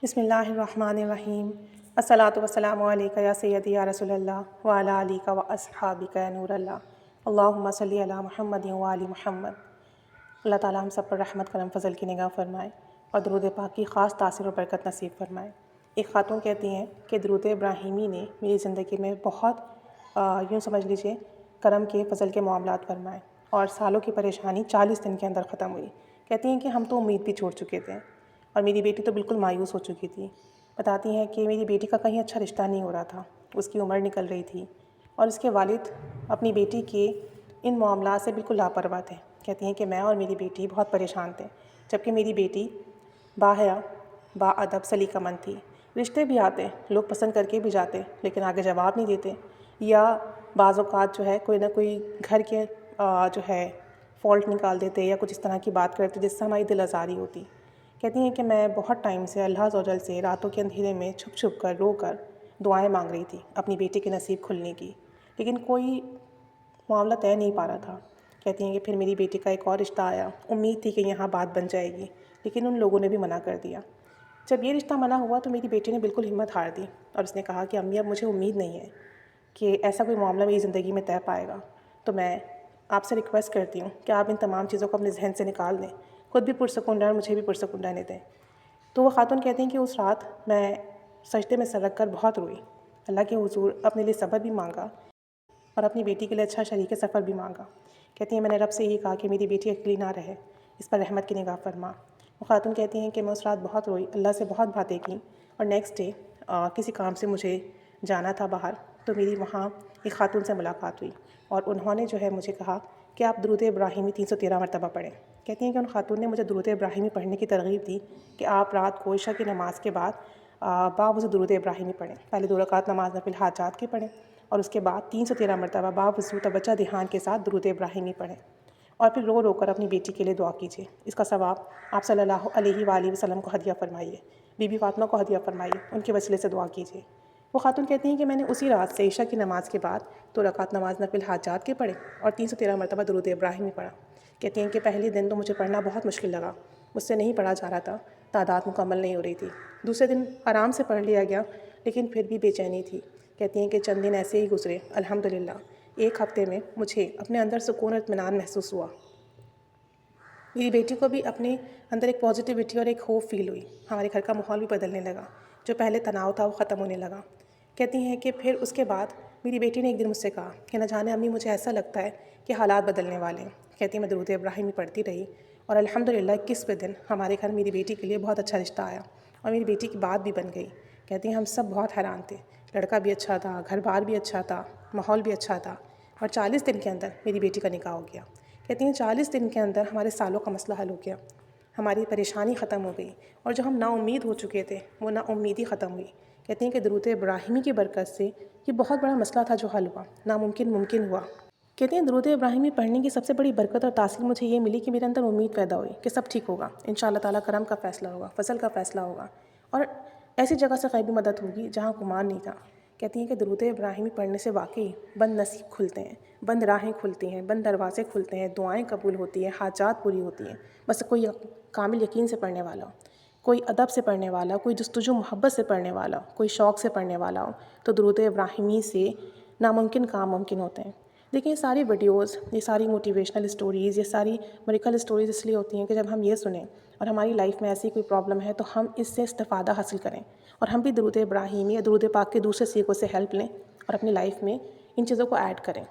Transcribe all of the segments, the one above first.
بسم اللہ الرحمن الرحیم الصلاۃ والسلام علیک یا سیدی یا رسول اللہ وعلی آلک و اصحابک یا نور اللہ اللہم صلی علی محمد و آل محمد۔ اللہ تعالیٰ ہم سب پر رحمت کرم فضل کی نگاہ فرمائے اور درود پاک کی خاص تاثیر و برکت نصیب فرمائے۔ ایک خاتون کہتی ہیں کہ درود ابراہیمی نے میری زندگی میں بہت یوں سمجھ لیجئے کرم کے فضل کے معاملات فرمائے اور سالوں کی پریشانی 40 دن کے اندر ختم ہوئی۔ کہتی ہیں کہ ہم تو امید بھی چھوڑ چکے تھے اور میری بیٹی تو بالکل مایوس ہو چکی تھی۔ بتاتی ہیں کہ میری بیٹی کا کہیں اچھا رشتہ نہیں ہو رہا تھا، اس کی عمر نکل رہی تھی اور اس کے والد اپنی بیٹی کے ان معاملات سے بالکل لاپرواہ تھے۔ کہتی ہیں کہ میں اور میری بیٹی بہت پریشان تھے، جبکہ میری بیٹی باحیا با ادب سلیقہ مند تھی۔ رشتے بھی آتے، لوگ پسند کر کے بھی جاتے، لیکن آگے جواب نہیں دیتے، یا بعض اوقات جو ہے کوئی نہ کوئی گھر کے جو ہے فالٹ نکال دیتے یا کچھ اس طرح کی بات کرتے جس سے ہماری دل آزاری ہوتی۔ کہتی ہیں کہ میں بہت ٹائم سے اللہ عز و جل سے راتوں کے اندھیرے میں چھپ چھپ کر رو کر دعائیں مانگ رہی تھی اپنی بیٹی کے نصیب کھلنے کی، لیکن کوئی معاملہ طے نہیں پا رہا تھا۔ کہتی ہیں کہ پھر میری بیٹی کا ایک اور رشتہ آیا، امید تھی کہ یہاں بات بن جائے گی، لیکن ان لوگوں نے بھی منع کر دیا۔ جب یہ رشتہ منع ہوا تو میری بیٹی نے بالکل ہمت ہار دی اور اس نے کہا کہ امی اب مجھے امید نہیں ہے کہ ایسا کوئی معاملہ میری زندگی میں طے پائے گا، تو میں آپ سے ریکویسٹ کرتی ہوں کہ آپ ان تمام چیزوں کو اپنے ذہن سے نکال دیں، خود بھی پرسکون رہیں اور مجھے بھی پرسکون رہنے دیں۔ تو وہ خاتون کہتی ہیں کہ اس رات میں سجدے میں سر رکھ کر بہت روئی، اللہ کے حضور اپنے لیے صبر بھی مانگا اور اپنی بیٹی کے لیے اچھا شریک سفر بھی مانگا۔ کہتی ہیں میں نے رب سے یہی کہا کہ میری بیٹی اکیلی نہ رہے، اس پر رحمت کی نگاہ فرما۔ وہ خاتون کہتی ہیں کہ میں اس رات بہت روئی، اللہ سے بہت باتیں کی، اور نیکسٹ ڈے کسی کام سے مجھے جانا تھا باہر، تو میری وہاں ایک خاتون سے ملاقات ہوئی اور انہوں نے جو ہے مجھے کہا کہ آپ درود ابراہیمی 313 مرتبہ پڑھیں۔ کہتی ہیں کہ ان خاتون نے مجھے درود ابراہیمی پڑھنے کی ترغیب دی کہ آپ رات کو عشاء کی نماز کے بعد باوضو درود ابراہیمی پڑھیں، پہلے 2 رکعت نماز نفل حاجات کی پڑھیں اور اس کے بعد 313 مرتبہ باوضو توجہ دھیان کے ساتھ درود ابراہیمی پڑھیں، اور پھر رو رو کر اپنی بیٹی کے لیے دعا کیجیے۔ اس کا ثواب آپ صلی اللہ علیہ وآلہ وسلم کو ہدیہ فرمائیے، بی بی فاطمہ کو ہدیہ فرمائیے، ان کے وسیلے سے دعا کیجیے۔ وہ خاتون کہتی ہیں کہ میں نے اسی رات سے عشاء کی نماز کے بعد 2 رکعت نماز نفل حاجات کے پڑھے اور 313 مرتبہ درود ابراہیمی پڑھا۔ کہتی ہیں کہ پہلے دن تو مجھے پڑھنا بہت مشکل لگا، مجھ سے نہیں پڑھا جا رہا تھا، تعداد مکمل نہیں ہو رہی تھی۔ دوسرے دن آرام سے پڑھ لیا گیا، لیکن پھر بھی بے چینی تھی۔ کہتی ہیں کہ چند دن ایسے ہی گزرے، الحمدللہ 1 ہفتے میں مجھے اپنے اندر سکون اور اطمینان محسوس ہوا۔ میری بیٹی کو بھی اپنے اندر ایک پازیٹیوٹی اور ایک ہوپ فیل ہوئی، ہمارے گھر کا ماحول بھی بدلنے لگا، جو پہلے تناؤ تھا وہ ختم ہونے لگا۔ کہتی ہیں کہ پھر اس کے بعد میری بیٹی نے ایک دن مجھ سے کہا کہ نہ جانے امی مجھے ایسا لگتا ہے کہ حالات بدلنے والے ہیں۔ کہتی ہیں میں درود ابراہیمی پڑھتی رہی اور الحمدللہ 21ویں دن ہمارے گھر میری بیٹی کے لیے بہت اچھا رشتہ آیا اور میری بیٹی کی بات بھی بن گئی۔ کہتی ہیں ہم سب بہت حیران تھے، لڑکا بھی اچھا تھا، گھر بار بھی اچھا تھا، ماحول بھی اچھا تھا، اور 40 دن کے اندر میری بیٹی کا نکاح ہو گیا۔ کہتی ہیں 40 دن کے اندر ہمارے سالوں کا مسئلہ حل ہو گیا، ہماری پریشانی ختم ہو گئی، اور جو ہم نا امید ہو چکے تھے وہ نا امیدی ختم ہوئی۔ کہتی ہیں کہ درود ابراہیمی کی برکت سے یہ بہت بڑا مسئلہ تھا جو حل ہوا، ناممکن ممکن ہوا۔ کہتی ہیں درود ابراہیمی پڑھنے کی سب سے بڑی برکت اور تاثیر مجھے یہ ملی کہ میرے اندر امید پیدا ہوئی کہ سب ٹھیک ہوگا، انشاءاللہ تعالیٰ کرم کا فیصلہ ہوگا، فضل کا فیصلہ ہوگا، اور ایسی جگہ سے غیبی مدد ہوگی جہاں گمان نہیں تھا۔ کہتی ہیں کہ درود ابراہیمی پڑھنے سے واقعی بند نصیب کھلتے ہیں، بند راہیں کھلتی ہیں، بند دروازے کھلتے ہیں، دعائیں قبول ہوتی ہیں، حاجات پوری ہوتی ہیں، بس کوئی کامل یقین سے پڑھنے والا ہو، کوئی ادب سے پڑھنے والا، کوئی جستجو محبت سے پڑھنے والا، کوئی شوق سے پڑھنے والا ہو، تو درود ابراہیمی سے ناممکن کام ممکن ہوتے ہیں۔ لیکن یہ ساری ویڈیوز، یہ ساری موٹیویشنل اسٹوریز، یہ ساری میریکل اسٹوریز اس لیے ہوتی ہیں کہ جب ہم یہ سنیں اور ہماری لائف میں ایسی کوئی پرابلم ہے تو ہم اس سے استفادہ حاصل کریں اور ہم بھی درود ابراہیمی یا درود پاک کے دوسرے سیغوں سے ہیلپ لیں اور اپنی لائف میں ان چیزوں کو ایڈ کریں،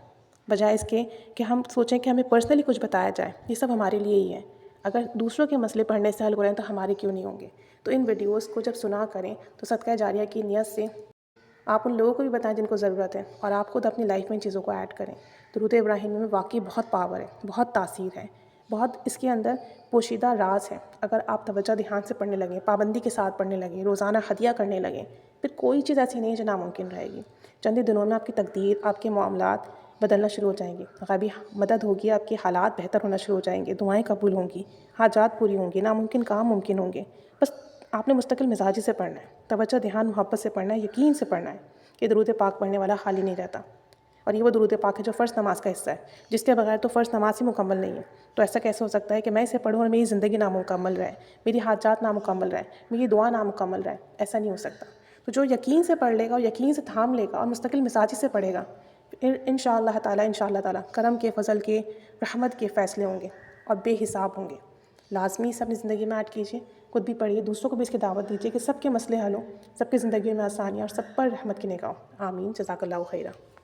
بجائے اس کے کہ ہم سوچیں کہ ہمیں پرسنلی کچھ بتایا جائے۔ یہ سب ہمارے لیے ہی ہے، اگر دوسروں کے مسئلے پڑھنے سے حل ہو رہے ہیں تو ہمارے کیوں نہیں ہوں گے؟ تو ان ویڈیوز کو جب سنا کریں تو صدقہ جاریہ کی نیت سے آپ ان لوگوں کو بھی بتائیں جن کو ضرورت ہے، اور آپ خود اپنی لائف میں ان چیزوں کو ایڈ کریں۔ درود ابراہیمی میں واقعی بہت پاور ہے، بہت تاثیر ہے، بہت اس کے اندر پوشیدہ راز ہے۔ اگر آپ توجہ دھیان سے پڑھنے لگیں، پابندی کے ساتھ پڑھنے لگیں، روزانہ ہدیہ کرنے لگیں، پھر کوئی چیز ایسی نہیں ہے جو ناممکن رہے گی۔ چند ہی دنوں میں آپ کی تقدیر، آپ کے معاملات بدلنا شروع ہو جائیں گے، غیبی مدد ہوگی، آپ کے حالات بہتر ہونا شروع ہو جائیں گے، دعائیں قبول ہوں گی، حاجات پوری ہوں گی، ناممکن کام ممکن ہوں گے۔ بس آپ نے مستقل مزاجی سے پڑھنا ہے، توجہ دھیان محبت سے پڑھنا ہے، یقین سے پڑھنا ہے کہ درود پاک پڑھنے والا خالی نہیں رہتا۔ اور یہ وہ درود پاک ہے جو فرض نماز کا حصہ ہے، جس کے بغیر تو فرض نماز ہی مکمل نہیں ہے۔ تو ایسا کیسے ہو سکتا ہے کہ میں اسے پڑھوں اور میری زندگی نامکمل رہے، میری حاجات نامکمل رہے، میری دعا نامکمل رہے؟ ایسا نہیں ہو سکتا۔ تو جو یقین سے پڑھ لے گا اور یقین سے تھام لے گا اور مستقل مزاجی سے پڑھے گا، انشاءاللہ تعالیٰ کرم کے، فضل کے، رحمت کے فیصلے ہوں گے اور بے حساب ہوں گے۔ لازمی اسے اپنی زندگی میں ایڈ کیجیے، خود بھی پڑھیے، دوسروں کو بھی اس کی دعوت دیجیے کہ سب کے مسئلے حل ہوں، سب کی زندگی میں آسانی اور سب پر رحمت کی نگاہ ہو۔ آمین۔ جزاک اللہ خیرہ۔